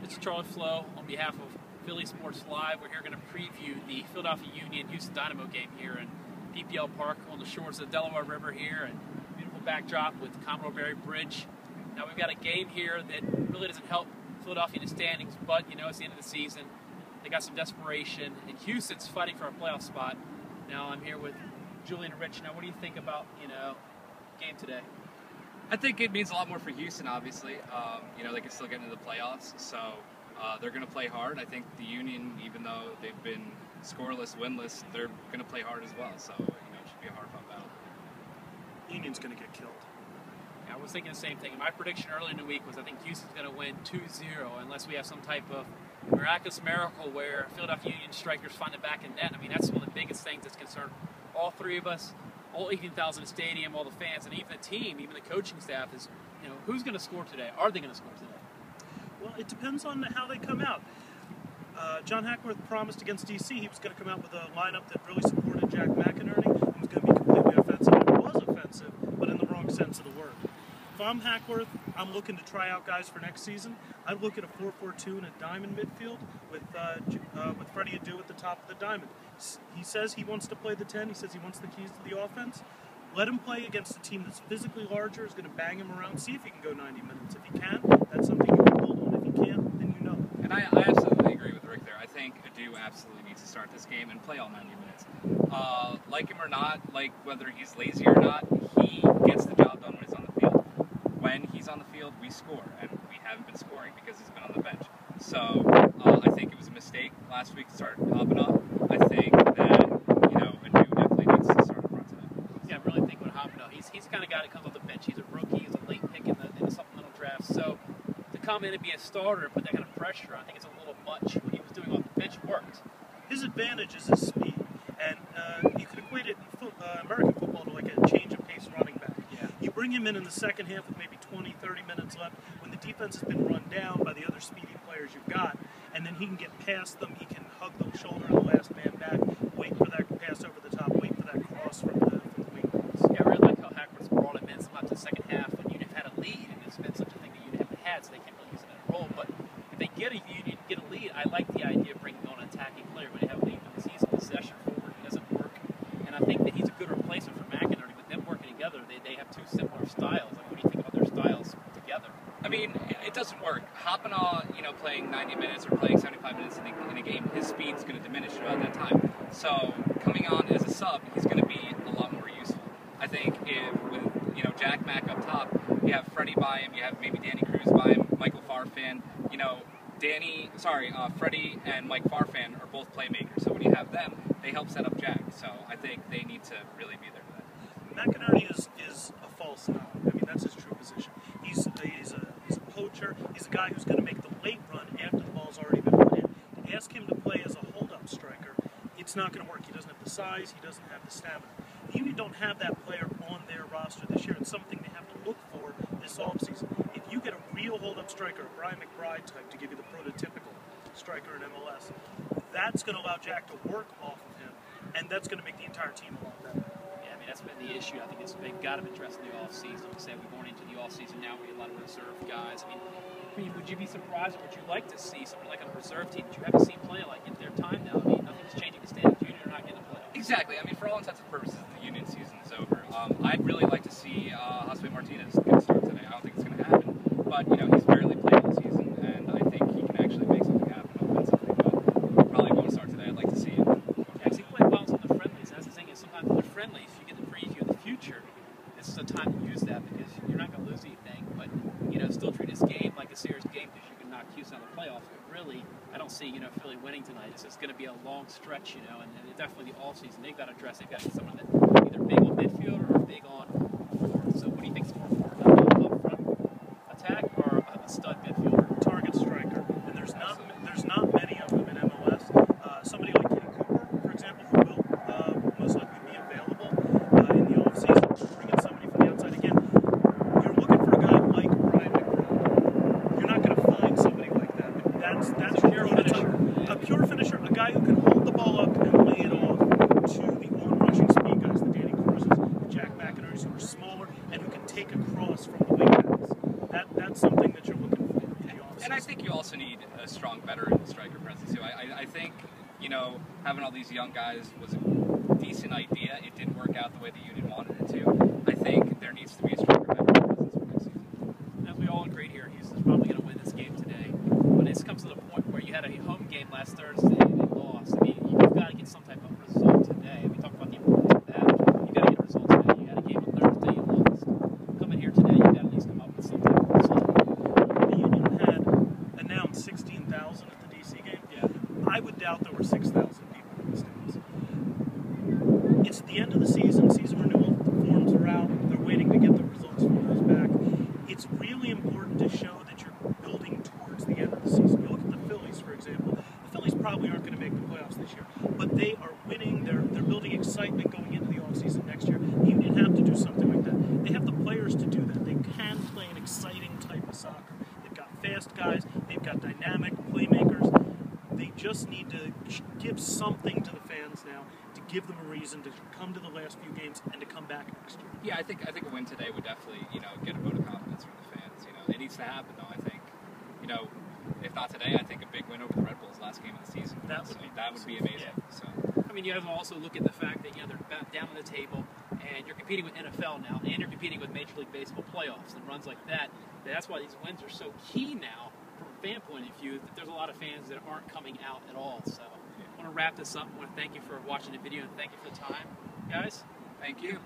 This is Charlie Flowe on behalf of Philly Sports Live. We're here going to preview the Philadelphia Union Houston Dynamo game here in PPL Park on the shores of the Delaware River here, and beautiful backdrop with Commodore Barry Bridge. Now we've got a game here that really doesn't help Philadelphia in the standings, but you know it's the end of the season. They got some desperation, and Houston's fighting for a playoff spot. Now I'm here with Julian and Rich. Now, what do you think about game today? I think it means a lot more for Houston, obviously. They can still get into the playoffs, so they're going to play hard. I think the Union, even though they've been scoreless, winless, they're going to play hard as well. So, it should be a hard-fought battle. Union's going to get killed. Yeah, I was thinking the same thing. My prediction early in the week was I think Houston's going to win 2-0 unless we have some type of miraculous miracle where Philadelphia Union strikers find the back of net. I mean, that's one of the biggest things that's concerned all three of us. All 18,000 in the stadium, all the fans, and even the team, even the coaching staff is, who's going to score today? Are they going to score today? Well, it depends on how they come out. John Hackworth promised against DC he was going to come out with a lineup that really supported Jack McInerney and was going to be completely offensive. It was offensive, but in the wrong sense of the word. If I'm Hackworth, I'm looking to try out guys for next season. I'd look at a 4-4-2 and a diamond midfield with Freddie Adu at the top of the diamond. He says he wants to play the 10. He says he wants the keys to the offense. Let him play against a team that's physically larger, is going to bang him around, see if he can go 90 minutes. If he can, that's something you can build on. If he can't, then you know. And I absolutely agree with Rick there. I think Adu absolutely needs to start this game and play all 90 minutes. Like him or not, like whether he's lazy or not, he gets the job done when he's on the field. When he's on the field, we score, and we haven't been scoring because he's been on the bench. So I think it was a mistake last week to start hopping up. I think that Adu definitely needs to start in front today. Yeah, I really think when hopping up, he's the kind of guy that comes off the bench. He's a rookie. He's a late pick in the supplemental draft. So to come in and be a starter and put that kind of pressure, I think it's a little much. What he was doing off the bench worked. His advantage is his speed, and you could equate it in American football to like a change of pace running back. Yeah. You bring him in the second half with maybe 20, 30 minutes left when the defense has been run down by the other speedy players you've got, and then he can get past them, he can hug the shoulder of the last man back, wait for that pass over the top, wait for that cross from the wing. Yeah, I really like how Hackworth's brought him in sometime to the second half when Union had a lead, and it's been such a thing that Union haven't had, so they can't really use it in a role. But if they get a lead, I like the idea of bringing on an attacking player when they have a lead because he's a possession forward. He doesn't work, and I think that he's a good replacement for McInerney. With them working together, they have two similar styles. Like, what do you think about their styles together? I mean, it doesn't work. Hopping on, playing 90 minutes or playing 75 minutes in a game, his speed's going to diminish throughout that time. So coming on as a sub, he's going to be a lot more useful. I think if with Jack Mack up top, you have Freddie by him, you have maybe Danny Cruz by him, Michael Farfan. Freddie and Mike Farfan are both playmakers. So when you have them, they help set up Jack. So I think they need to really be there for that. McInerney is a false nine. I mean, that's his true position. He's a poacher. He's a guy who's going to make the late run after the ball's already been put in. To ask him to play as a hold-up striker, it's not going to work. He doesn't have the size. He doesn't have the stamina. The Union don't have that player on their roster this year. It's something they have to look for this offseason. If you get a real hold-up striker, a Brian McBride type, to give you the prototypical striker in MLS, that's going to allow Jack to work off of him, and that's going to make the entire team a lot better. Yeah, I mean, that's been the issue. I think they've got to address in the offseason. We said we're going into the offseason now. We have a lot of reserve guys. I mean, would you be surprised, or would you like to see something like a reserve team that you haven't seen play like in their time now? I mean, nothing's changing the standings. Union are not getting to play. Exactly. I mean, for all intents and purposes, the Union season is over. I'd really like to see Josue Martinez get a start today. I don't think it's going to happen, but he's barely played all season, and I think he can actually make something happen offensively. But he probably won't start today. I'd like to see it. Yeah, he played well in the friendlies. That's the thing is sometimes in the friendlies you get the preview of the future. This is a time to use that because you're not going to lose anything, but still treat this game like a serious game because you can knock Houston out of the playoffs. But really, I don't see Philly winning tonight. It's just going to be a long stretch, and definitely the offseason they've got to address. They've got someone that either big on midfield or big on forward. So what do you think is more important, up front attack or a stud midfielder, target striker? And there's not many of them in MLS. Somebody like Ken Cooper, for example, who will most likely be available in the offseason. Bring in somebody from the outside again. You're looking for a guy like Brian McBride. You're not going to find somebody like that. That's a pure finisher, a guy who can hold the ball up and lay it off to the on-rushing speed guys, the Danny Cruzes, the Jack McInerney's, who are smaller and who can take a cross from the wingbacks. That's something that you're looking for in the offseason. And I think you also need a strong veteran striker presence too. I think, you know, having all these young guys was a decent idea. It didn't work out the way the Union wanted it to. I think there needs to be a stronger veteran presence for next season. As we all agreed here, Houston's probably going to win this game today. But it comes to the point where you had a home game last Thursday and they lost. I mean, you've got to get some type of result today. We talked about the importance of that. You've got to get a result today. You got a game on Thursday, you lost. Coming here today, you've got to at least come up with some type of result. The Union had announced 16,000 at the DC game. Yeah. I would doubt there were 6,000 people in the stands. It's the end of the season. Season renewal forms are out. They're waiting to get the results from those back. It's really important to show that you're building towards the end of the season. You look at the Phillies, for example. The Phillies probably aren't going to make the playoffs this year, but they are winning. They're building excitement going into the offseason next year. The Union have to do something like that. They have the players to do that. They can play an exciting type of soccer. They've got fast guys. They've got dynamic playmakers. They just need to give something to the fans now to give them a reason to come to the last few games and to come back next year. Yeah, I think a win today would definitely, you know, get a vote of confidence from the fans. You know, it needs to happen though. I think, you know, if not today, I think a big win over the Red Bulls last game of the season. That would be amazing. Yeah. So, I mean, you have to also look at the fact that, you know, they're back down on the table, and you're competing with NFL now, and you're competing with Major League Baseball playoffs and runs like that. That's why these wins are so key now, from a fan point of view, that there's a lot of fans that aren't coming out at all. So I want to wrap this up. I want to thank you for watching the video, and thank you for the time. Guys, thank you.